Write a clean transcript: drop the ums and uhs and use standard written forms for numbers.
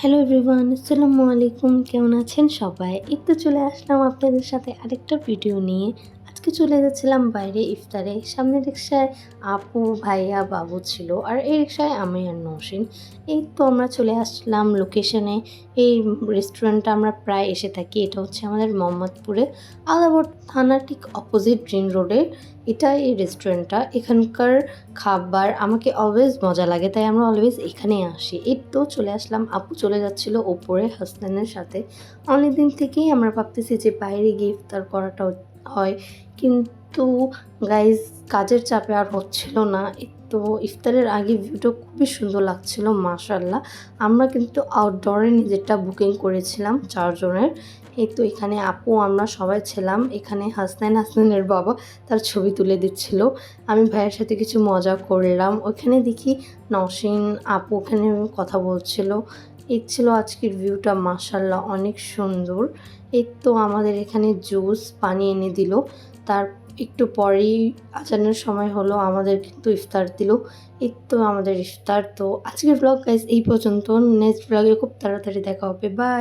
Hello everyone, আসসালামু আলাইকুম। কেমন আছেন সবাই? এই তো চলে আসলাম আপনাদের সাথে আরেকটা ভিডিও নিয়ে। আজকে চলে যাচ্ছিলাম বাইরে ইফতারে। সামনের রিক্সায় আপু, ভাইয়া, বাবু ছিল আর এই রিক্সায় আমি আর নওশীন। এই তো আমরা চলে আসলাম লোকেশনে। এই রেস্টুরেন্টটা আমরা প্রায় এসে থাকি। এটা হচ্ছে আমাদের মোহাম্মদপুরে আদাবর থানার ঠিক অপোজিট রিং রোডে। এটা এই রেস্টুরেন্টটা। এখানকার খাবার আমাকে অলওয়েজ মজা লাগে, তাই আমরা অলওয়েজ এখানেই আসি। এই তো চলে আসলাম। আপু চলে যাচ্ছিল ওপরে হাসনাইনের সাথে। অনেকদিন থেকেই আমরা ভাবতেছি যে বাইরে গিয়ে ইফতার করাটা হয়, কিন্তু গাইজ কাজের চাপে আর হচ্ছিল না। এই তো ইফতারের আগে ভিউটা খুবই সুন্দর লাগছিল মাশাআল্লাহ। আমরা কিন্তু আউটডোরে নিজেরটা বুকিং করেছিলাম 4 জনের। এই তো এখানে আপু আমরা সবাই ছিলাম। এখানে হাসনাইনের বাবা তার ছবি তুলে দিচ্ছিল। আমি ভাইয়ের সাথে কিছু মজা করলাম। ওখানে দেখি নওশীন আপু ওখানে কথা বলছিল। এই ছিল আজকের ভিউটা মাশাআল্লাহ অনেক সুন্দর। এই তো আমাদের এখানে জুস পানি এনে দিল। তার একটু পরেই আজানের সময় হলো, আমাদের কিন্তু ইফতার দিল। এই তো আমাদের ইফতার। তো আজকের ব্লগ গাইস এই পর্যন্ত। নেক্সট ব্লগে খুব তাড়াতাড়ি দেখা হবে। বাই।